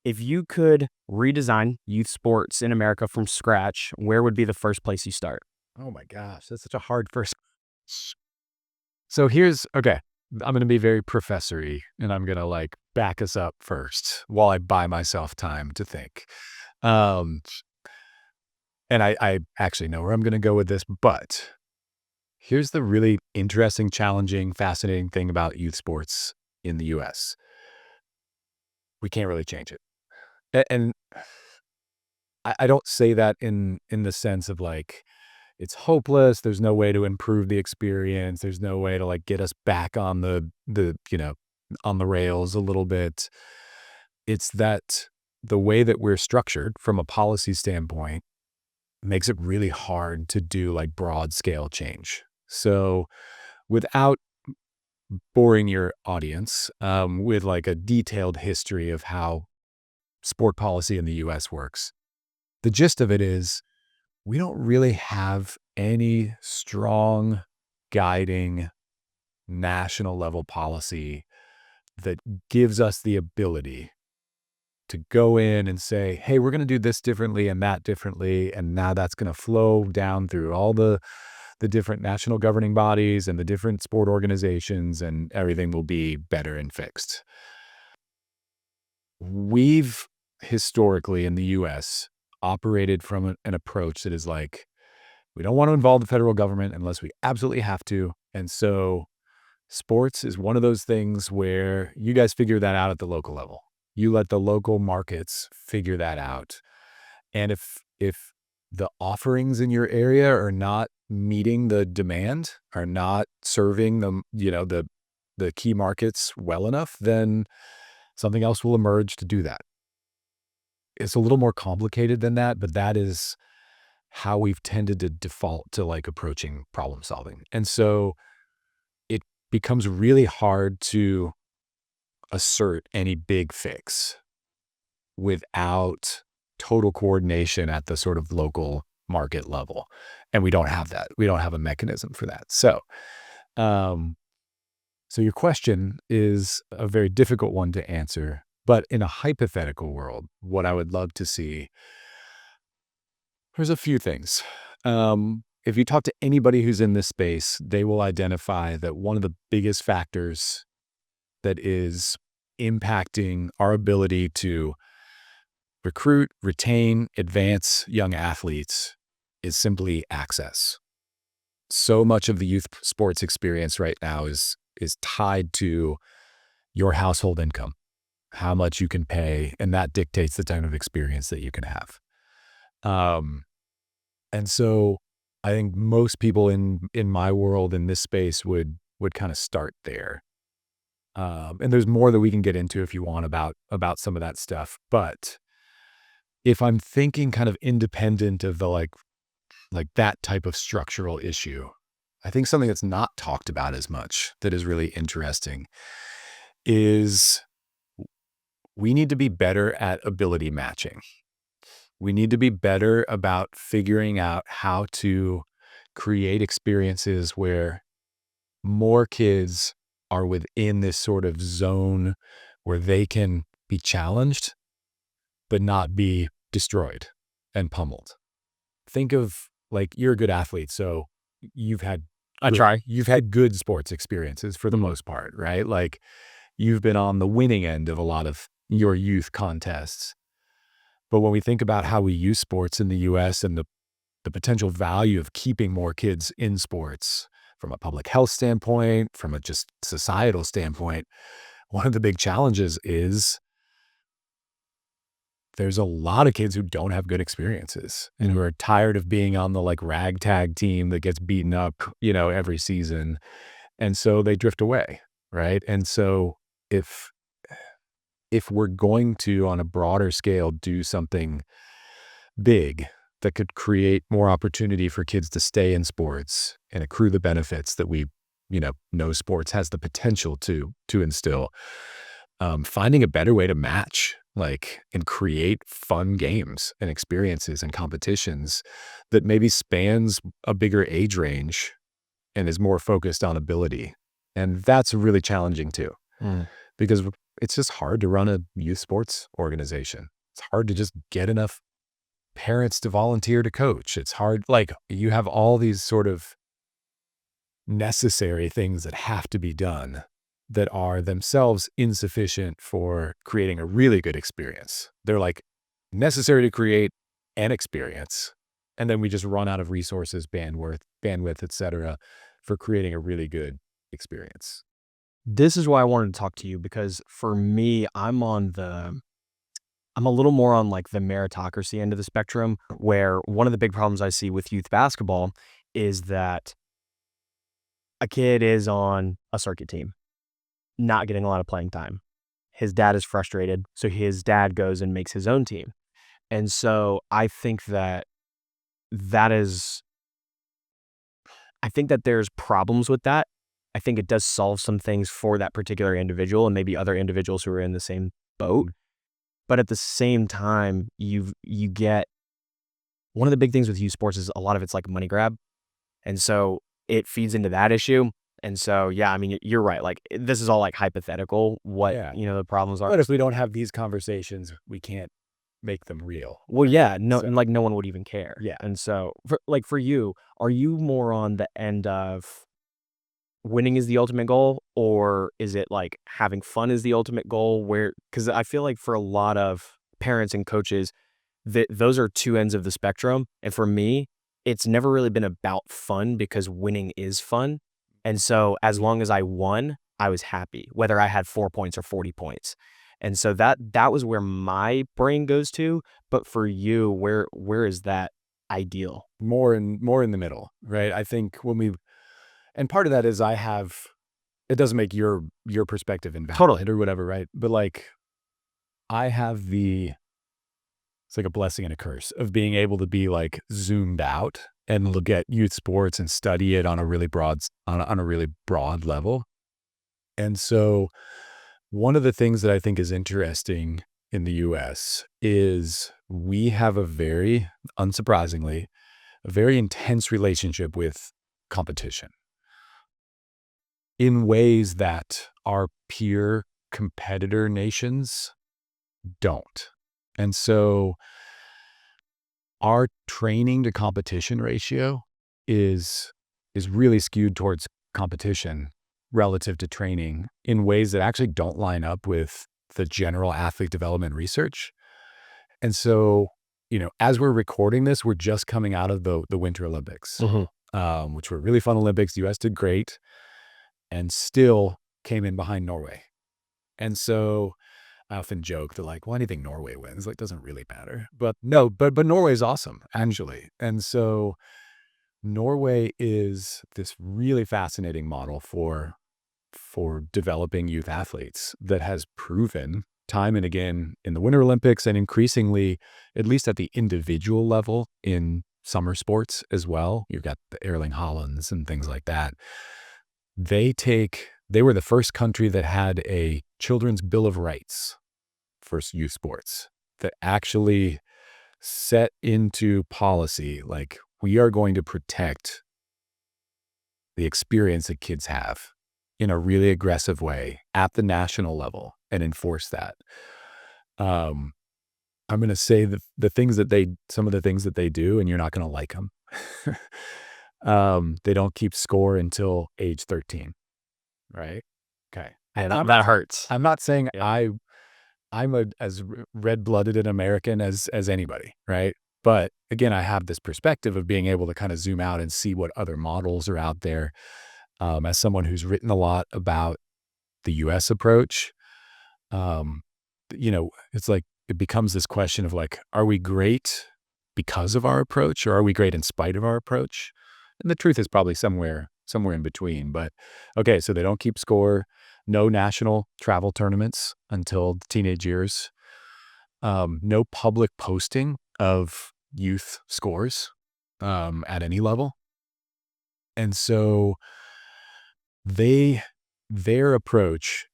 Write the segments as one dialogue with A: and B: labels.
A: If you could redesign youth sports in America from scratch, where would be the first place you start?
B: Oh my gosh, that's such a hard first. So okay. I'm going to be very professory and I'm going to like back us up first while I buy myself time to think. Um, and I actually know where I'm going to go with this, but here's the really interesting, challenging, fascinating thing about youth sports in the US. We can't really change it. And I don't say that in the sense of like, it's hopeless. There's no way to improve the experience. There's no way to like get us back on on the rails a little bit. It's that the way that we're structured from a policy standpoint makes it really hard to do like broad scale change. So without boring your audience with like a detailed history of how sport policy in the US works, the gist of it is we don't really have any strong guiding national level policy that gives us the ability to go in and say, hey, we're going to do this differently and that differently. And now that's going to flow down through all the different national governing bodies and the different sport organizations, and everything will be better and fixed. We've historically in the US operated from an approach that is like, we don't want to involve the federal government unless we absolutely have to. And so sports is one of those things where you guys figure that out at the local level. You let the local markets figure that out. And if the offerings in your area are not meeting the demand, are not serving the key markets well enough, then something else will emerge to do that. It's a little more complicated than that, but that is how we've tended to default to like approaching problem solving. And so it becomes really hard to assert any big fix without total coordination at the sort of local market level. And we don't have that. We don't have a mechanism for that. So your question is a very difficult one to answer, but in a hypothetical world, what I would love to see, there's a few things. If you talk to anybody who's in this space, they will identify that one of the biggest factors that is impacting our ability to recruit, retain, advance young athletes is simply access. So much of the youth sports experience right now is tied to your household income, how much you can pay, and that dictates the type of experience that you can have. And so I think most people in my world in this space would kind of start there. And there's more that we can get into if you want about some of that stuff. But if I'm thinking kind of independent of the like that type of structural issue, I think something that's not talked about as much that is really interesting is we need to be better at ability matching. We need to be better about figuring out how to create experiences where more kids are within this sort of zone where they can be challenged, but not be destroyed and pummeled. Think of like, you're a good athlete, so you've had good sports experiences for the most part, right? Like you've been on the winning end of a lot of your youth contests. But when we think about how we use sports in the US and the potential value of keeping more kids in sports from a public health standpoint, from a just societal standpoint, one of the big challenges is there's a lot of kids who don't have good experiences and who are tired of being on the like ragtag team that gets beaten up, every season. And so they drift away, right? And so if we're going to, on a broader scale, do something big that could create more opportunity for kids to stay in sports and accrue the benefits that we, know sports has the potential to instill, finding a better way to match and create fun games and experiences and competitions that maybe spans a bigger age range and is more focused on ability. And that's really challenging too, because it's just hard to run a youth sports organization. It's hard to just get enough parents to volunteer to coach. It's hard. Like, you have all these sort of necessary things that have to be done that are themselves insufficient for creating a really good experience. They're like necessary to create an experience. And then we just run out of resources, bandwidth, et cetera, for creating a really good experience.
A: This is why I wanted to talk to you because for me, I'm a little more on like the meritocracy end of the spectrum, where one of the big problems I see with youth basketball is that a kid is on a circuit team, not getting a lot of playing time. His dad is frustrated, so his dad goes and makes his own team. And so that is I think that there's problems with that. I think it does solve some things for that particular individual and maybe other individuals who are in the same boat. But at the same time, you get one of the big things with youth sports is a lot of it's like money grab. And so it feeds into that issue. And so, yeah, I mean, you're right. Like this is all like hypothetical, what,
B: Yeah.
A: the problems are.
B: But if we don't have these conversations, we can't make them real.
A: Well, yeah, no,
B: So,
A: and like no one would even care.
B: yeah.
A: And so for you, are you more on the end of winning is the ultimate goal, or is it like having fun is the ultimate goal? Because I feel like for a lot of parents and coaches, that those are two ends of the spectrum. And for me, it's never really been about fun because winning is fun. And so as long as I won, I was happy, whether I had 4 points or 40 points. And so that was where my brain goes to. But for you, where is that ideal?
B: More in the middle, right? I think and part of that is it doesn't make your perspective
A: Totally.
B: invalid or whatever, right? But like, I have it's like a blessing and a curse of being able to be like zoomed out and look at youth sports and study it on a really on a really broad level. And so one of the things that I think is interesting in the US is we have unsurprisingly, a very intense relationship with competition in ways that our peer competitor nations don't. And so our training to competition ratio is really skewed towards competition relative to training in ways that actually don't line up with the general athlete development research. And so, as we're recording this, we're just coming out of the Winter Olympics,
A: Mhm.
B: which were really fun Olympics. The US did great and still came in behind Norway. And so I often joke that like, well, anything Norway wins, like, doesn't really matter. But no, but Norway is awesome, actually. And so Norway is this really fascinating model for developing youth athletes that has proven time and again in the Winter Olympics and increasingly, at least at the individual level in summer sports as well. You've got the Erling Haalands and things like that. They were the first country that had a children's Bill of Rights for youth sports that actually set into policy, like, we are going to protect the experience that kids have in a really aggressive way at the national level and enforce that. Um, I'm going to say that some of the things that they do, and you're not going to like them. They don't keep score until age 13, right? Okay.
A: Yeah,
B: I'm
A: that hurts.
B: I'm not saying
A: Yeah.
B: I'm as red-blooded an American as anybody, right? But again, I have this perspective of being able to kind of zoom out and see what other models are out there. As someone who's written a lot about the U.S. approach, um, it's like it becomes this question of like, are we great because of our approach, or are we great in spite of our approach? And the truth is probably somewhere in between. But okay, so they don't keep score. No national travel tournaments until the teenage years. No public posting of youth scores at any level. And so their approach,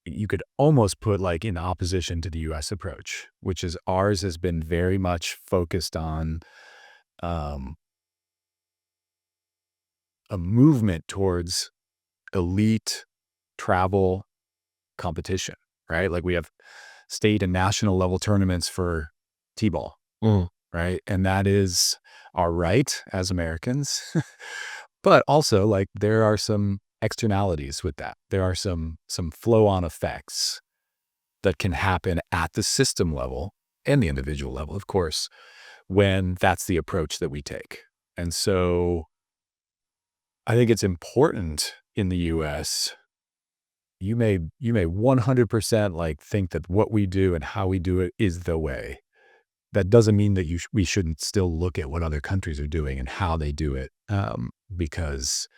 B: you could almost put like in opposition to the US approach, which is ours has been very much focused on um, a movement towards elite travel competition. right? Like we have state and national level tournaments for T-ball,
A: Mm.
B: right? And that is our right as Americans. But also, like, there are some externalities with that. There are some flow-on effects that can happen at the system level and the individual level, of course, when that's the approach that we take. And so I think it's important in the US. You may 100% like think that what we do and how we do it is the way. That doesn't mean that we shouldn't still look at what other countries are doing and how they do it, because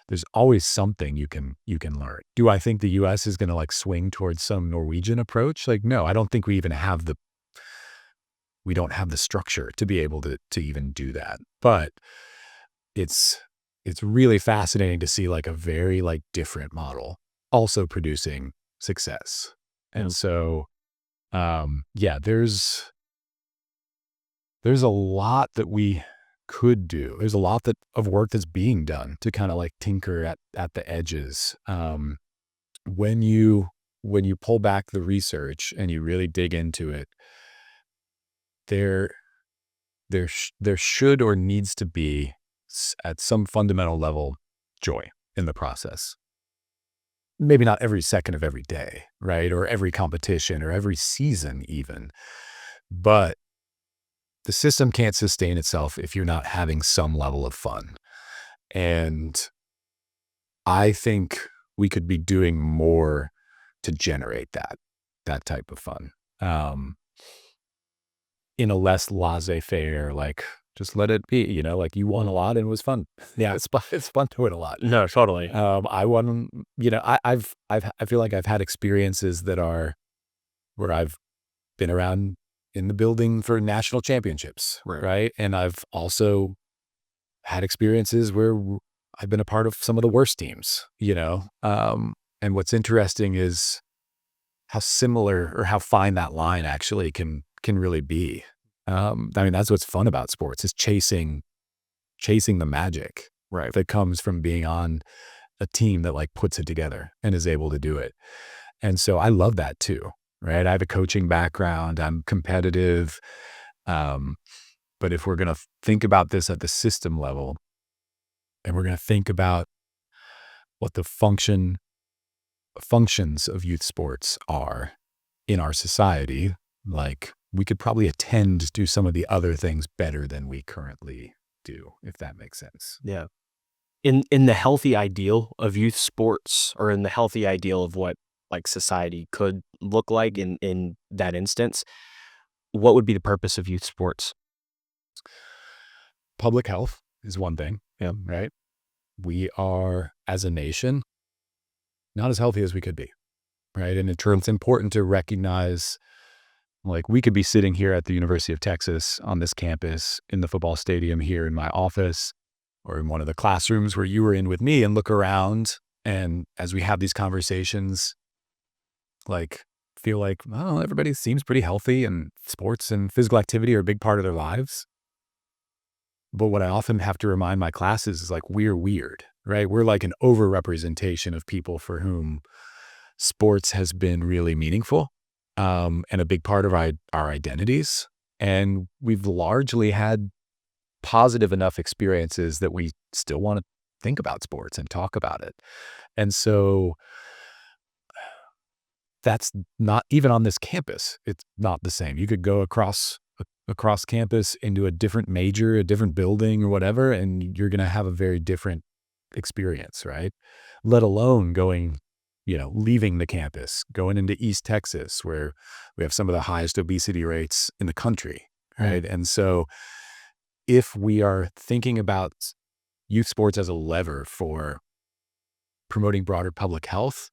B: there's always something you can learn. Do I think the U.S. is going to like swing towards some Norwegian approach? Like, no, I don't think we don't have the structure to be able to even do that. But it's it's really fascinating to see like a very like different model also producing success.
A: Yeah.
B: And so, yeah, there's a lot that we could do. There's a lot of work that's being done to kind of like tinker at the edges. When you pull back the research and you really dig into it, there there should or needs to be at some fundamental level joy in the process. Maybe not every second of every day, right? Or every competition or every season even. But the system can't sustain itself if you're not having some level of fun. And I think we could be doing more to generate that type of fun, um, in a less laissez-faire, like, just let it be, like you won a lot and it was fun.
A: Yeah.
B: It's fun to win a lot.
A: No, totally.
B: I won, I feel like I've had experiences that are where I've been around in the building for national championships,
A: Right.
B: right? And I've also had experiences where I've been a part of some of the worst teams. And what's interesting is how similar or how fine that line actually can really be. I mean, that's what's fun about sports is chasing the magic
A: Right.
B: that comes from being on a team that like puts it together and is able to do it. And so I love that too, right? I have a coaching background. I'm competitive. Um, but if we're going to think about this at the system level and we're going to think about what the functions of youth sports are in our society, like we could probably attend to some of the other things better than we currently do, if that makes sense.
A: Yeah. In the healthy ideal of youth sports, or in the healthy ideal of what, like, society could look like in that instance, what would be the purpose of youth sports?
B: Public health is one thing,
A: Yeah.
B: right? We are, as a nation, not as healthy as we could be, right? And it's important to recognize, like, we could be sitting here at the University of Texas on this campus in the football stadium here in my office or in one of the classrooms where you were in with me and look around. And as we have these conversations, like, feel like, oh, everybody seems pretty healthy and sports and physical activity are a big part of their lives. But what I often have to remind my classes is like, we're weird, right? We're like an overrepresentation of people for whom sports has been really meaningful, and a big part of our identities. And we've largely had positive enough experiences that we still want to think about sports and talk about it. And so that's not even on this campus. It's not the same. You could go across campus into a different major, a different building or whatever, and you're going to have a very different experience, right? Let alone leaving the campus, going into East Texas, where we have some of the highest obesity rates in the country, right? And so if we are thinking about youth sports as a lever for promoting broader public health,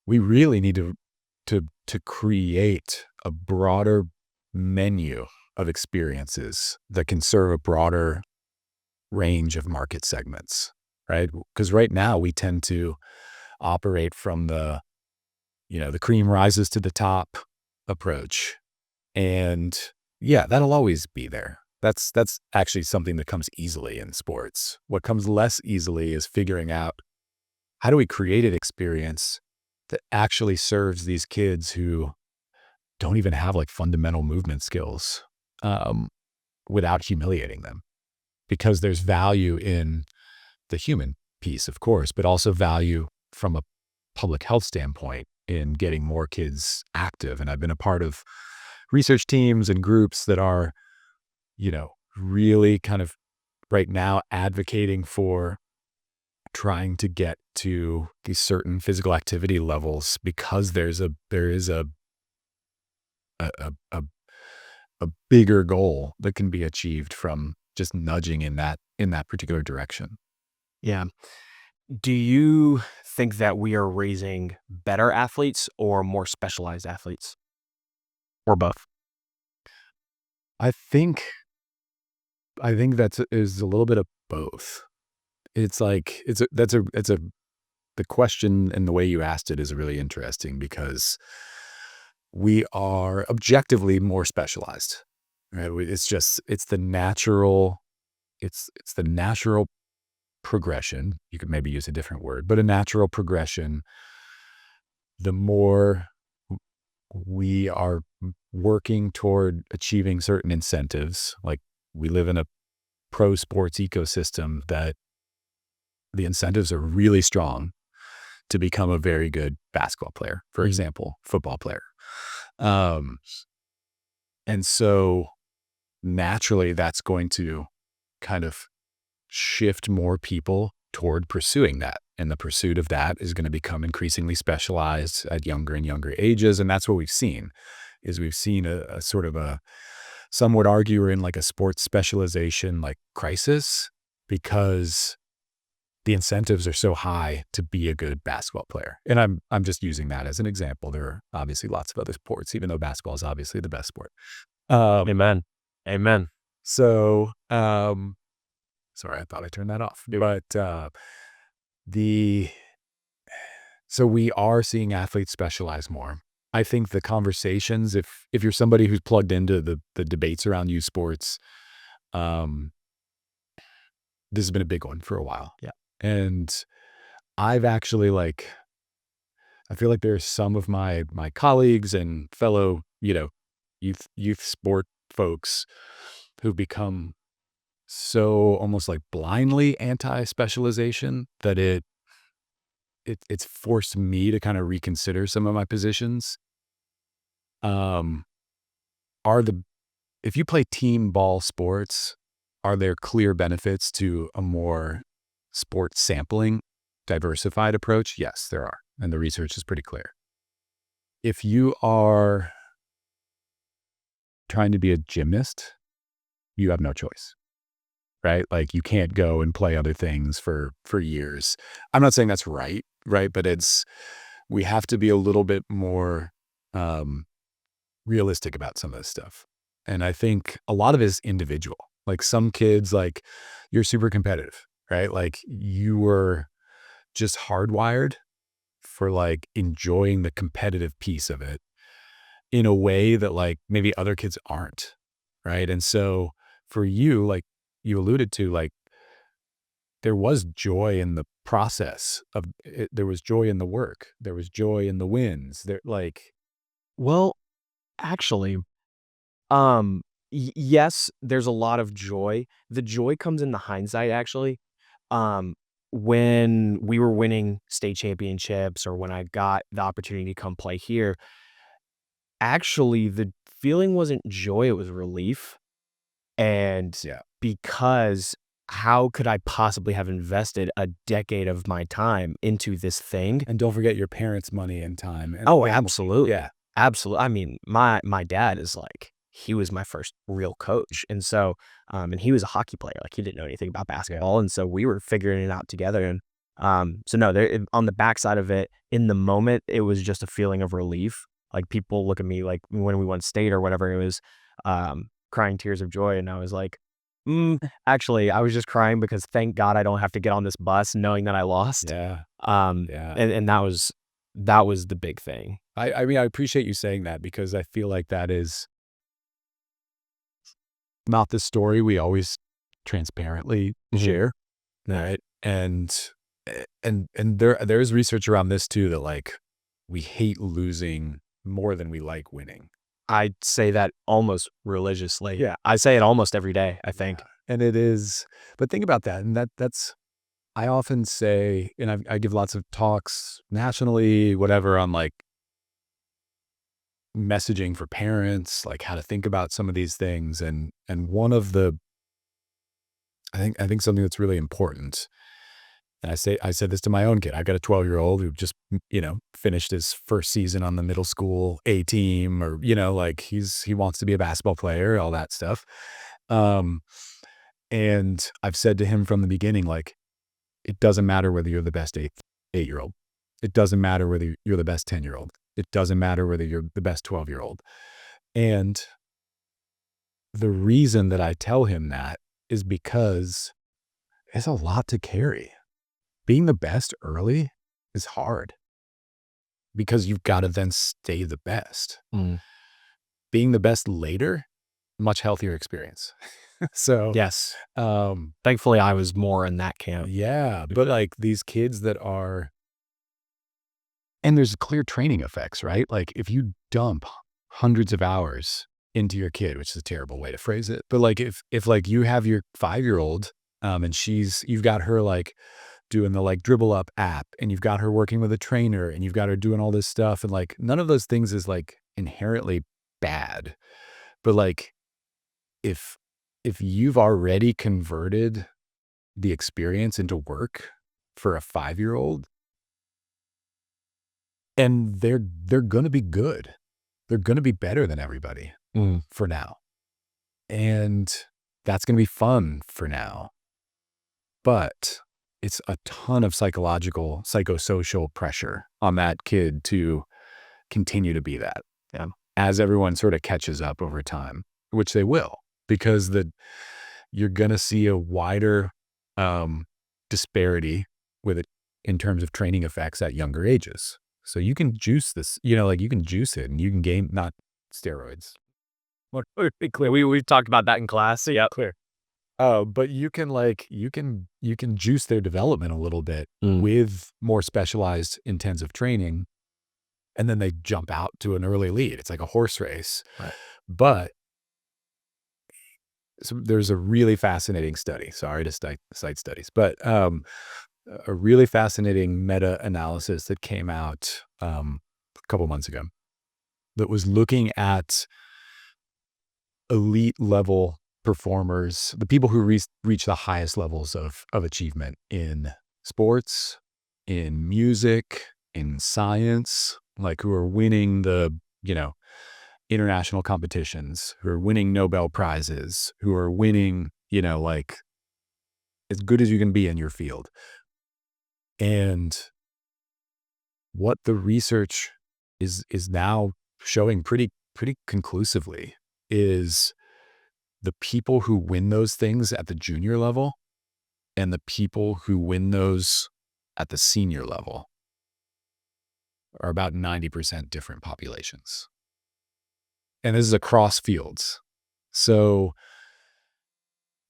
B: we really need to create a broader menu of experiences that can serve a broader range of market segments, right? Because right now we tend to operate from the cream rises to the top approach. And yeah, that'll always be there. That's actually something that comes easily in sports. What comes less easily is figuring out how do we create an experience that actually serves these kids who don't even have like fundamental movement skills, um, without humiliating them. Because there's value in the human piece, of course, but also value from a public health standpoint in getting more kids active. And I've been a part of research teams and groups that are, really kind of right now advocating for trying to get to these certain physical activity levels because a, a, a, a bigger goal that can be achieved from just nudging in that particular direction.
A: Yeah. Do you think that we are raising better athletes or more specialized athletes? Or both?
B: I think is a little bit of both. It's like it's a the question and the way you asked it is really interesting because we are objectively more specialized, right? It's the natural it's the natural progression. You could maybe use a different word, but a natural progression. The more we are working toward achieving certain incentives, like we live in a pro sports ecosystem that the incentives are really strong to become a very good basketball player, for
A: Mhm.
B: example, football player. Um, and so naturally that's going to kind of shift more people toward pursuing that. And the pursuit of that is going to become increasingly specialized at younger and younger ages. And that's what we've seen a sort of some would argue we're in like a sports specialization like crisis because the incentives are so high to be a good basketball player. And I'm just using that as an example. There are obviously lots of other sports, even though basketball is obviously the best sport. Um,
A: Amen. Amen.
B: so sorry, I thought I turned that off. But the so we are seeing athletes specialize more. I think the conversations, if you're somebody who's plugged into the debates around youth sports, um, this has been a big one for a while.
A: Yeah.
B: And I've actually I feel like there's some of my colleagues and fellow, youth sport folks who've become so almost like blindly anti-specialization that it's forced me to kind of reconsider some of my positions. Um, are the if you play team ball sports, are there clear benefits to a more sports sampling, diversified approach? Yes, there are, and the research is pretty clear. If you are trying to be a gymnast, you have no choice, right? Like you can't go and play other things for years. I'm not saying that's right? But we have to be a little bit more um, realistic about some of this stuff. And I think a lot of it is individual. Like some kids, like you're super competitive, right? Like you were just hardwired for like enjoying the competitive piece of it in a way that like maybe other kids aren't, right? And so for you, like you alluded to, like there was joy in the process of it, there was joy in the work, there was joy in the wins. There like
A: Well, actually, yes, there's a lot of joy. The joy comes in the hindsight, actually. Um, when we were winning state championships or when I got the opportunity to come play here, actually, the feeling wasn't joy, it was relief. And
B: yeah.
A: because how could I possibly have invested a decade of my time into this thing?
B: And don't forget your parents' money and time and
A: Oh,
B: almost
A: absolutely.
B: yeah.
A: Absolutely. I mean, my dad is like he was my first real coach, and so, and he was a hockey player, like, he didn't know anything about
B: Yeah.
A: basketball, and so we were figuring it out together, and, so no, on the backside of it, in the moment, it was just a feeling of relief, like, people look at me, like, when we won state or whatever, it was, crying tears of joy, and I was like, actually, I was just crying because thank God I don't have to get on this bus knowing that I lost,
B: Yeah. Yeah.
A: and that was the big thing.
B: I mean, I appreciate you saying that because I feel like that is not the story we always transparently
A: Mhm.
B: share,
A: Yeah.
B: right? And there's research around this too that like we hate losing more than we like winning.
A: I say that almost religiously.
B: Yeah.
A: I say it almost every day, I think.
B: Yeah. And it is, but think about that. And that's, I often say, and I give lots of talks nationally, whatever, on like messaging for parents, like how to think about some of these things. And one of the, I think something that's really important. And I said this to my own kid. I've got a 12-year-old who just, finished his first season on the middle school A team, or, like he wants to be a basketball player, all that stuff. Um, and I've said to him from the beginning, like, it doesn't matter whether you're the best 8-year-old. It doesn't matter whether you're the best 10-year-old. It doesn't matter whether you're the best 12-year-old. And the reason that I tell him that is because it's a lot to carry. Being the best early is hard because you've got to then stay the best.
A: Mm.
B: Being the best later, much healthier experience. So,
A: Yes.
B: um,
A: Thankfully, I was more in that camp.
B: yeah, but like these kids that are, and there's clear training effects, right? Like if you dump hundreds of hours into your kid, which is a terrible way to phrase it, but like if like you have your 5-year-old, and you've got her like doing the like dribble up app, and you've got her working with a trainer, and you've got her doing all this stuff, and like none of those things is like inherently bad, but like if you've already converted the experience into work for a 5-year-old, and they're going to be good. They're going to be better than everybody
A: Mm.
B: for now. And that's going to be fun for now. But it's a ton of psychological, psychosocial pressure on that kid to continue to be that.
A: Yeah.
B: As everyone sort of catches up over time, which they will, because you're going to see a wider disparity with it in terms of training effects at younger ages. So you can juice this, like you can juice it and you can gain, not steroids.
A: Well, be clear. We've talked about that in class. Yeah.
B: Clear. Oh, but you can like, you can juice their development a little bit
A: Mm.
B: with more specialized intensive training. And then they jump out to an early lead. It's like a horse race.
A: Right.
B: But so there's a really fascinating study. Sorry to cite studies, but a really fascinating meta-analysis that came out a couple months ago that was looking at elite level performers, the people who reach the highest levels of achievement in sports, in music, in science, like who are winning the, international competitions, who are winning Nobel Prizes, who are winning, like as good as you can be in your field. And what the research is now showing pretty conclusively is the people who win those things at the junior level and the people who win those at the senior level are about 90% different populations. And this is across fields. So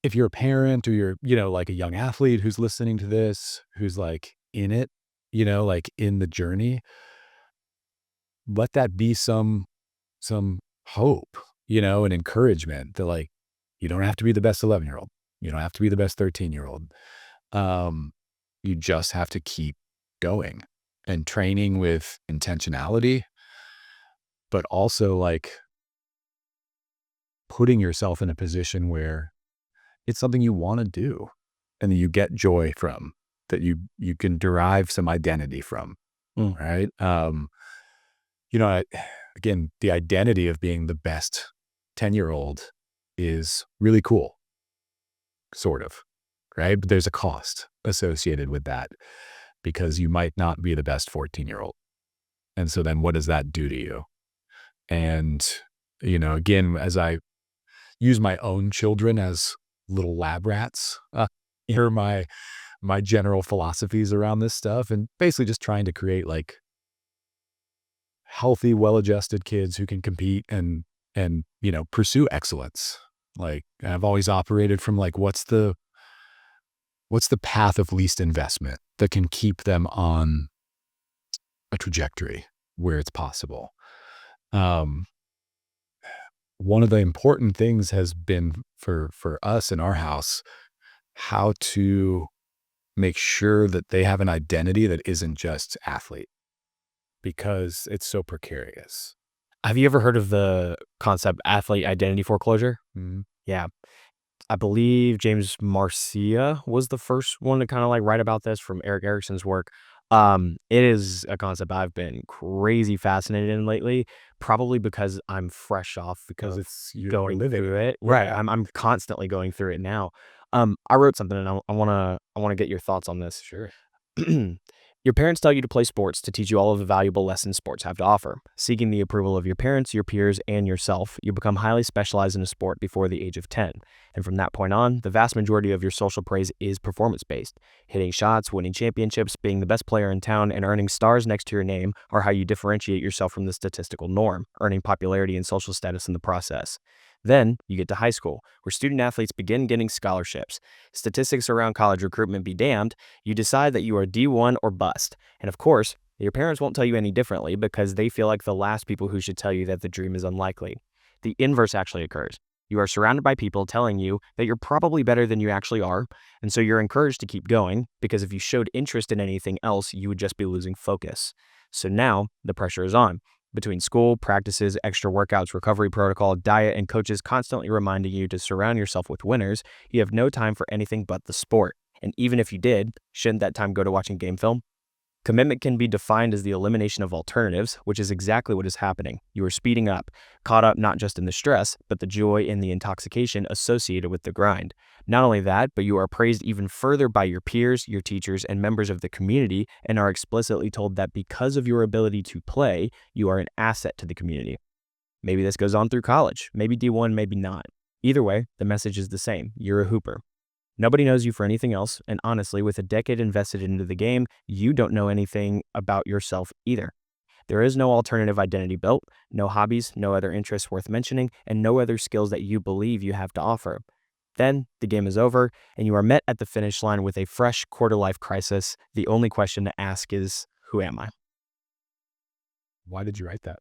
B: if you're a parent or you're, like a young athlete who's listening to this, who's like in it, like in the journey, let that be some hope, and encouragement that like, you don't have to be the best 11-year-old. You don't have to be the best 13-year-old. You just have to keep going and training with intentionality, but also like putting yourself in a position where it's something you want to do and that you get joy from, that you can derive some identity from,
A: Mm.
B: right? Again, the identity of being the best 10-year-old is really cool, sort of, right? But there's a cost associated with that because you might not be the best 14-year-old. And so then what does that do to you? And, again, as I use my own children as little lab rats, here are my general philosophies around this stuff, and basically just trying to create like healthy, well-adjusted kids who can compete and pursue excellence. Like I've always operated from like, what's the path of least investment that can keep them on a trajectory where it's possible. Um, One of the important things has been for us in our house, how to make sure that they have an identity that isn't just athlete, because it's so precarious.
A: Have you ever heard of the concept athlete identity foreclosure?
B: Mhm.
A: Yeah. I believe James Marcia was the first one to kinda, like, write about this from Eric Erickson's work. It is a concept I've been crazy fascinated in lately, probably because I'm fresh off
B: Because
A: of
B: it's you're
A: going
B: living
A: through
B: it.
A: it. Right,
B: Yeah,
A: I'm constantly going through it now. I wrote something and I wanna get your thoughts on this.
B: sure.
A: Your parents tell you to play sports to teach you all of the valuable lessons sports have to offer. Seeking the approval of your parents, your peers, and yourself, you become highly specialized in a sport before the age of 10. And from that point on, the vast majority of your social praise is performance based. Hitting shots, winning championships, being the best player in town, and earning stars next to your name are how you differentiate yourself from the statistical norm, earning popularity and social status in the process. Then you get to high school, where student athletes begin getting scholarships. Statistics around college recruitment be damned, you decide that you are D1 or bust. And of course, your parents won't tell you any differently because they feel like the last people who should tell you that the dream is unlikely. The inverse actually occurs. You are surrounded by people telling you that you're probably better than you actually are, and so you're encouraged to keep going because if you showed interest in anything else, you would just be losing focus. So now the pressure is on. Between school, practices, extra workouts, recovery protocol, diet, and coaches constantly reminding you to surround yourself with winners, you have no time for anything but the sport. And even if you did, shouldn't that time go to watching game film? Commitment can be defined as the elimination of alternatives, which is exactly what is happening. You are speeding up, caught up not just in the stress, but the joy and the intoxication associated with the grind. Not only that, but you are praised even further by your peers, your teachers, and members of the community, and are explicitly told that because of your ability to play, you are an asset to the community. Maybe this goes on through college, maybe D1, maybe not. Either way, the message is the same. You're a hooper. Nobody knows you for anything else, and honestly, with a decade invested into the game, you don't know anything about yourself either. There is no alternative identity built, no hobbies, no other interests worth mentioning, and no other skills that you believe you have to offer. Then the game is over, and you are met at the finish line with a fresh quarter life crisis. The only question to ask is, who am I?
B: Why did you write that?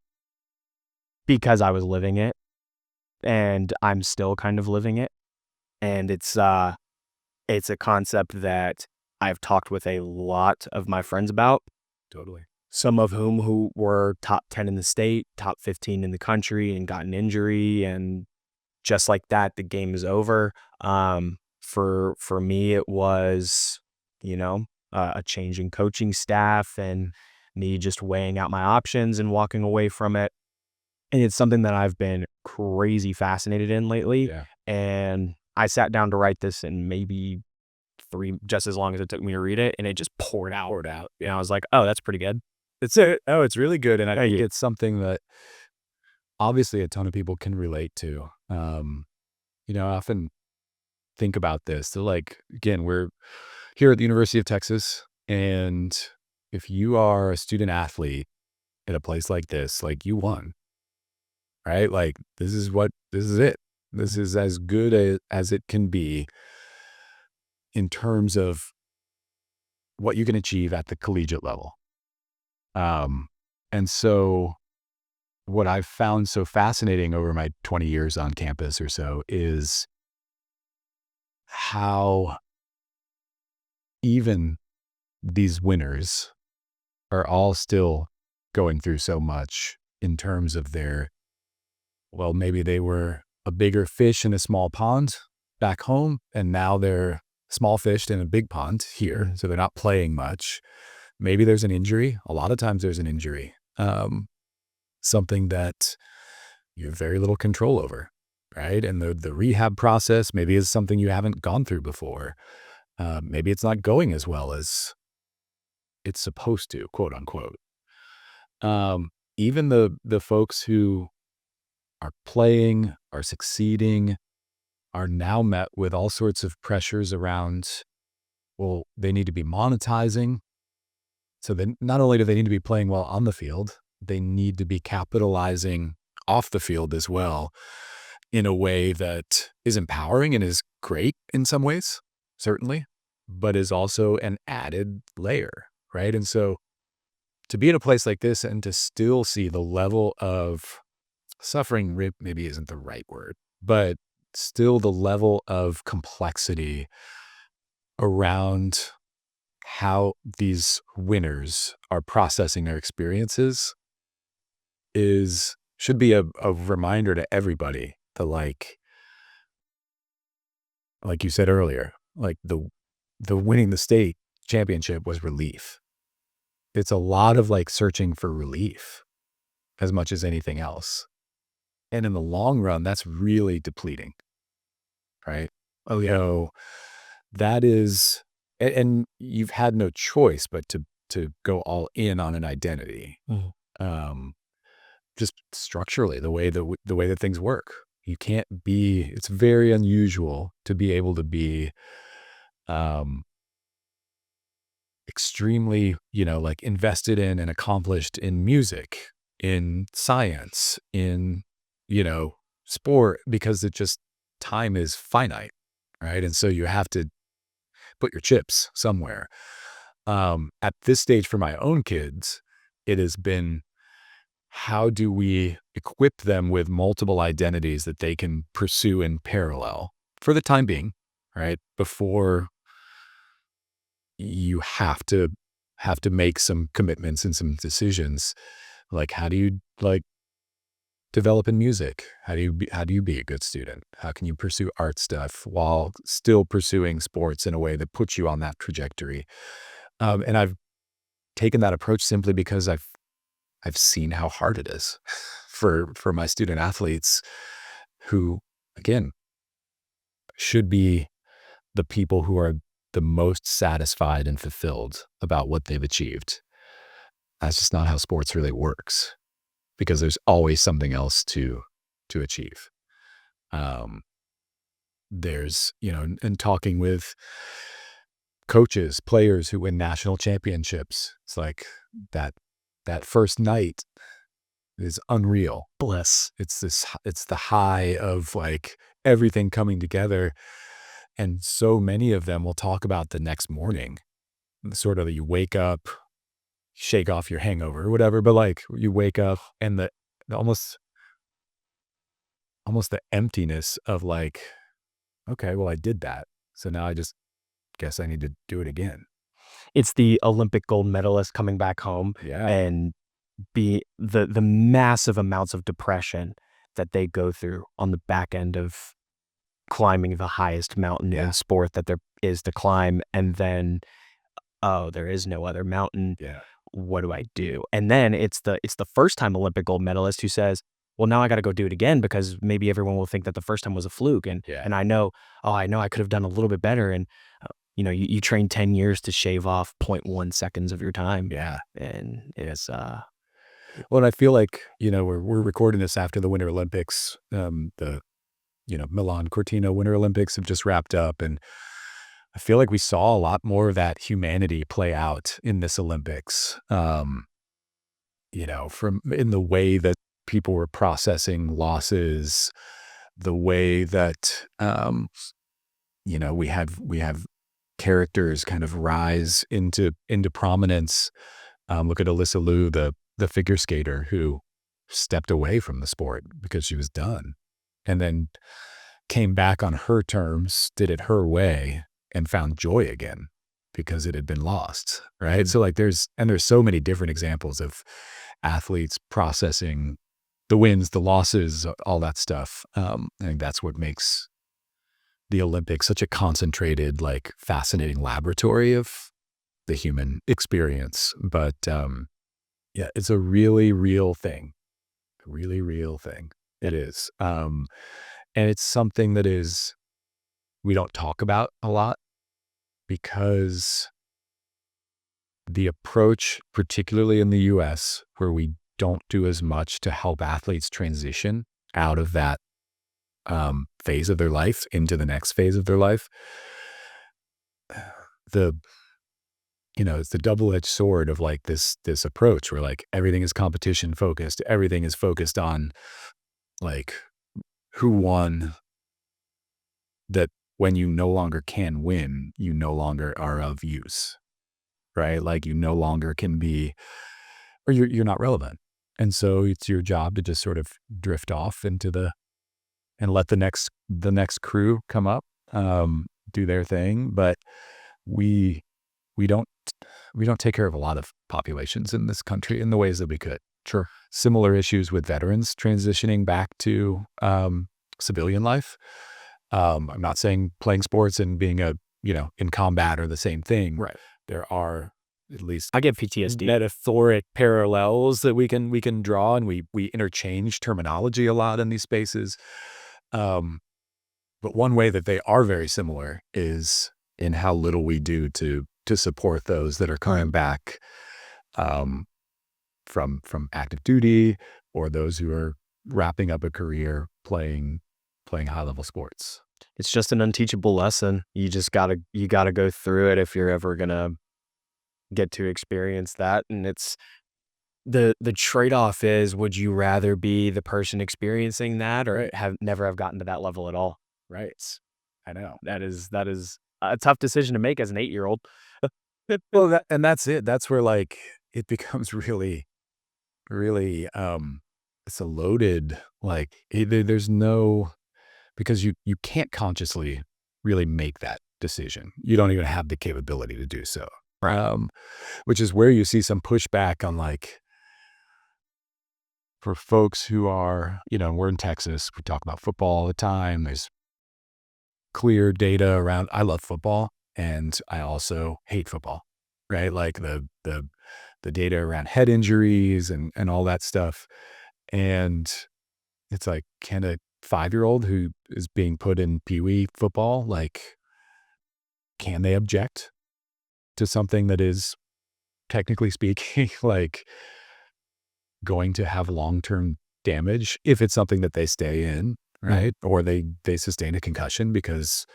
A: Because I was living it, and I'm still kind of living it. And it's a concept that I've talked with a lot of my friends about,
B: Totally.
A: some of whom who were top 10 in the state, top 15 in the country and got an injury, and just like that, the game is over. For me, it was, you know, a change in coaching staff and me just weighing out my options and walking away from it. And it's something that I've been crazy fascinated in lately.
B: Yeah.
A: And I sat down to write this in maybe just as long as it took me to read it, and it just poured out.
B: Poured out.
A: And I was like, "Oh, that's pretty good."
B: It's really good, and I
A: Thank
B: think
A: you.
B: it's something that obviously a ton of people can relate to. I often think about this. So, like, again, we're here at the University of Texas, and if you are a student athlete at a place like this, like, you won, right? Like, this is it. This is as good as it can be in terms of what you can achieve at the collegiate level. Um, and so what I've found so fascinating over my 20 years on campus or so is how even these winners are all still going through so much in terms of well, maybe they were a bigger fish in a small pond back home, and now they're small fish in a big pond here. So they're not playing much. Maybe there's an injury. A lot of times there's an injury, something that you have very little control over, right? And the rehab process maybe is something you haven't gone through before. Maybe it's not going as well as it's supposed to, quote unquote. Even the folks who are playing, are succeeding, are now met with all sorts of pressures around, well, they need to be monetizing. So then not only do they need to be playing well on the field, they need to be capitalizing off the field as well in a way that is empowering and is great in some ways, certainly, but is also an added layer, right? And so to be in a place like this and to still see the level of suffering, maybe isn't the right word, but still the level of complexity around how these winners are processing their experiences is should be a reminder to everybody to like you said earlier, like the winning the state championship was relief. It's a lot of like searching for relief as much as anything else. And in the long run, that's really depleting, right?
A: Oh, yeah.
B: So that is, and you've had no choice but to go all in on an identity.
A: Mhm.
B: Um, just structurally, the way that things work, you can't be. It's very unusual to be able to be um, extremely, like invested in and accomplished in music, in science, in, you know, sport, because it just time is finite, right? And so you have to put your chips somewhere. At this stage for my own kids, it has been how do we equip them with multiple identities that they can pursue in parallel for the time being, right? Before you have to make some commitments and some decisions. Like, how do you like develop in music? How do you be a good student? How can you pursue art stuff while still pursuing sports in a way that puts you on that trajectory? And I've taken that approach simply because I've seen how hard it is for my student athletes who, again, should be the people who are the most satisfied and fulfilled about what they've achieved. That's just not how sports really works because there's always something else to achieve. Um, there's, and talking with coaches, players who win national championships, it's like that that first night is unreal.
A: Bliss.
B: It's the high of like everything coming together. And so many of them will talk about the next morning, sort of you wake up, shake off your hangover or whatever, but like you wake up and the almost the emptiness of like, okay, well, I did that. So now I just guess I need to do it again.
A: It's the Olympic gold medalist coming back home
B: Yeah.
A: and be the massive amounts of depression that they go through on the back end of climbing the highest mountain in
B: Yeah.
A: sport that there is to climb, and then, "Oh, there is no other mountain.
B: Yeah.
A: What do I do?" And then it's the first-time Olympic gold medalist who says, "Well, now I gotta go do it again because maybe everyone will think that the first time was a fluke, and
B: Yeah.
A: and I know, oh, I know I could have done a little bit better," and, you train 10 years to shave off point 0.1 seconds of your time,
B: Yeah.
A: and
B: Yeah.
A: it's,
B: Well, and I feel like, we're recording this after the Winter Olympics. The, Milan Cortina Winter Olympics have just wrapped up. And I feel like we saw a lot more of that humanity play out in this Olympics. From in the way that people were processing losses, the way that, we have characters kind of rise into prominence. Look at Alyssa Liu, the figure skater who stepped away from the sport because she was done, and then came back on her terms, did it her way, and found joy again because it had been lost, right? So like there's so many different examples of athletes processing the wins, the losses, all that stuff. I think that's what makes the Olympics such a concentrated, like fascinating laboratory of the human experience. But yeah, it's a really real thing, a really real thing. It is. And it's something that we don't talk about a lot because the approach, particularly in the US, where we don't do as much to help athletes transition out of that phase of their life into the next phase of their life, the it's the double-edged sword of like this approach where like everything is competition focused, everything is focused on like who won, that when you no longer can win, you no longer are of use, right? Like you no longer can be or you're not relevant. And so it's your job to just sort of drift off into and let the next crew come up, do their thing. But we we don't we don't take care of a lot of populations in this country in the ways that we could.
A: Sure.
B: Similar issues with veterans transitioning back to civilian life. I'm not saying playing sports and being in combat are the same thing.
A: Right.
B: There are at least
A: I get PTSD.
B: metaphoric parallels that we can draw, and we interchange terminology a lot in these spaces. Um, but one way that they are very similar is in how little we do to support those that are coming back um, from active duty, or those who are wrapping up a career playing high level sports.
A: It's just an unteachable lesson. You gotta go through it if you're ever gonna get to experience that, and it's the trade-off is, would you rather be the person experiencing that or
B: Right.
A: have never have gotten to that level at all?
B: Right. I know.
A: That is a tough decision to make as an 8-year-old.
B: Well, that's it. That's where like it becomes really, really, it's a loaded, like there's no, because you can't consciously really make that decision. You don't even have the capability to do so.
A: Right.
B: Which is where you see some pushback on, like, for folks who are, we're in Texas, we talk about football all the time. There's clear data around, I love football and I also hate football, right? Like the data around head injuries and all that stuff. And it's like, can a 5-year-old who is being put in Pee Wee football, like, can they object to something that is, technically speaking, like, going to have long-term damage if it's something that they stay in,
A: Yeah.
B: right? Or they sustain a concussion because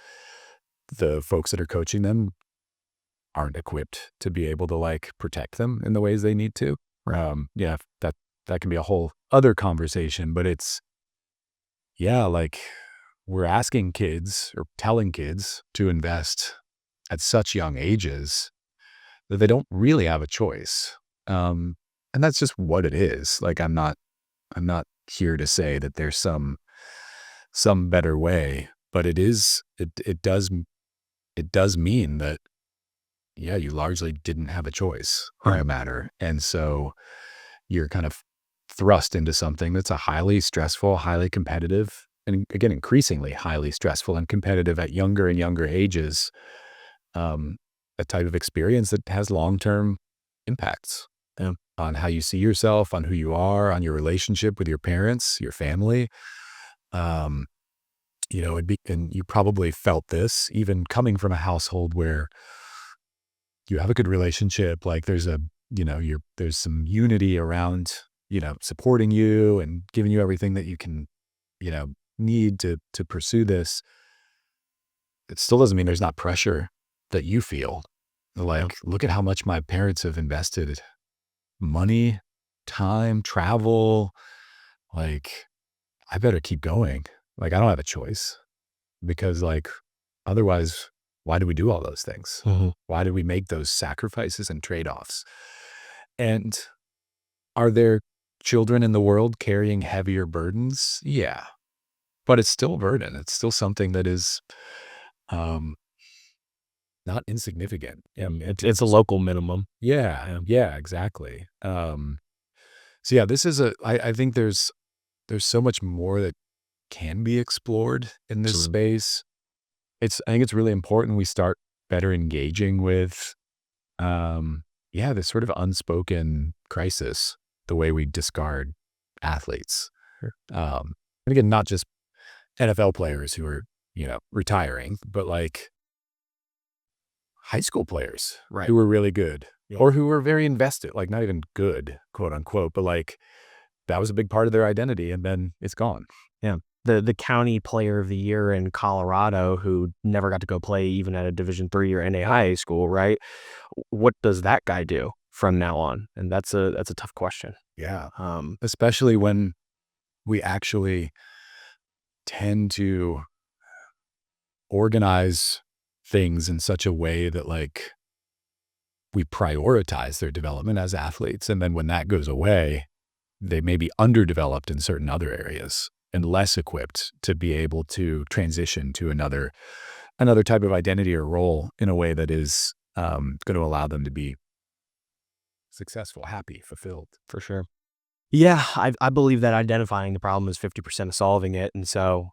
B: the folks that are coaching them aren't equipped to be able to, like, protect them in the ways they need to. Yeah, that can be a whole other conversation, but it's, yeah, like, we're asking kids or telling kids to invest at such young ages that they don't really have a choice. Um, and that's just what it is. Like, I'm not here to say that there's some better way, but it does mean that, yeah, you largely didn't have a choice in a matter. And so you're kind of thrust into something that's a highly stressful, highly competitive, and again, increasingly highly stressful and competitive at younger and younger ages, um, a type of experience that has long-term impacts
A: Yeah.
B: on how you see yourself, on who you are, on your relationship with your parents, your family. Um, and you probably felt this even coming from a household where you have a good relationship. Like there's some unity around, supporting you and giving you everything that you can, need to pursue this. It still doesn't mean there's not pressure that you feel.
A: Yeah.
B: Like, look at how much my parents have invested money, time, travel. Like, I better keep going. Like, I don't have a choice because, like, otherwise, why do we do all those things?
A: Mhm.
B: Why do we make those sacrifices and trade-offs? And are there children in the world carrying heavier burdens? Yeah, but it's still a burden. It's still something that is um, not insignificant.
A: Yeah, it's a local minimum.
B: Yeah,
A: Yeah.
B: yeah, exactly. So yeah, this is I think there's so much more that can be explored in this
A: Absolutely.
B: space. I think it's really important we start better engaging with, yeah, this sort of unspoken crisis, the way we discard athletes.
A: Sure.
B: And again, not just NFL players who are, retiring, but like high school players
A: Right.
B: who were really good
A: Yeah.
B: or who were very invested, like not even good, quote unquote, but like that was a big part of their identity and then it's gone.
A: Yeah. The county player of the year in Colorado who never got to go play even at a Division III or NA high school, right? What does that guy do from now on? And that's a tough question.
B: Yeah.
A: Um,
B: Especially when we actually tend to organize things in such a way that like we prioritize their development as athletes. And then when that goes away, they may be underdeveloped in certain other areas and less equipped to be able to transition to another type of identity or role in a way that is going to allow them to be successful, happy, fulfilled.
A: For sure. Yeah, I believe that identifying the problem is 50% of solving it, and so,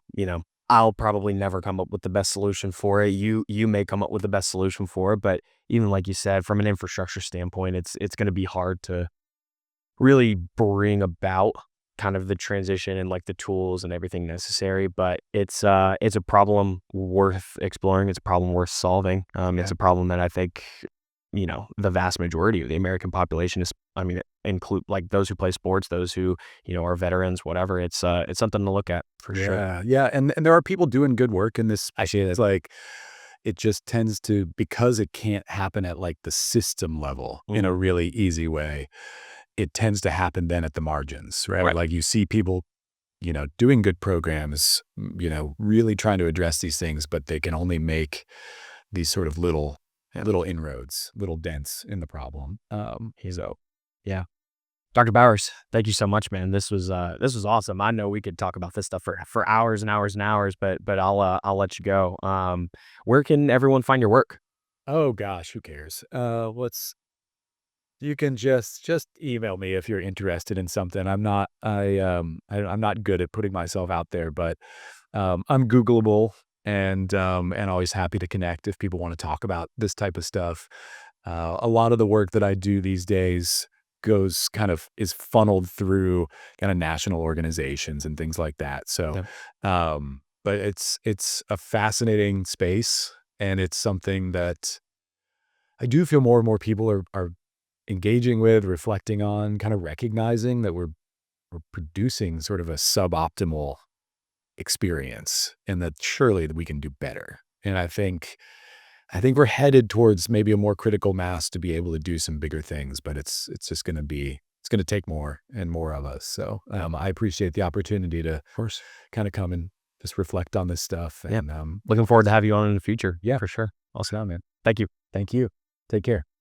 A: I'll probably never come up with the best solution for it. You may come up with the best solution for it, but even like you said, from an infrastructure standpoint, it's gonna be hard to really bring about kind of the transition and, like, the tools and everything necessary, but it's a problem worth exploring, it's a problem worth solving, it's
B: Yeah.
A: a problem that I think, the vast majority of the American population is I mean, include, like, those who play sports, those who, are veterans, whatever, it's something to look at for sure.
B: Yeah, yeah, and there are people doing good work in this. Actually, it's like it just tends to, because it can't happen at like the system level in a
A: Mhm.
B: really easy way. It tends to happen then at the margins, right?
A: Right.
B: Like you see people, doing good programs, really trying to address these things, but they can only make these sort of little inroads, little dents in the problem.
A: He's out. Yeah. Dr. Bowers, thank you so much, man. This was awesome. I know we could talk about this stuff for hours and hours and hours, but I'll let you go. Where can everyone find your work?
B: Oh gosh, who cares? What's You can just email me if you're interested in something. I'm not good at putting myself out there, but I'm Googleable and always happy to connect if people want to talk about this type of stuff. A lot of the work that I do these days is funneled through kind of national organizations and things like that. So,
A: Yeah.
B: but it's a fascinating space, and it's something that I do feel more and more people are engaging with, reflecting on, kind of recognizing that we're producing sort of a suboptimal experience, and that surely that we can do better. And I think we're headed towards maybe a more critical mass to be able to do some bigger things, but it's just it's going to take more and more of us. So
A: Yeah. Of
B: I appreciate the opportunity to
A: course.
B: kind of come and just reflect on this stuff.
A: Yeah.
B: And
A: Looking forward to have you on in the future
B: yeah,
A: for sure.
B: right
A: Awesome.
B: on, man.
A: Thank you.
B: Thank you. Take care.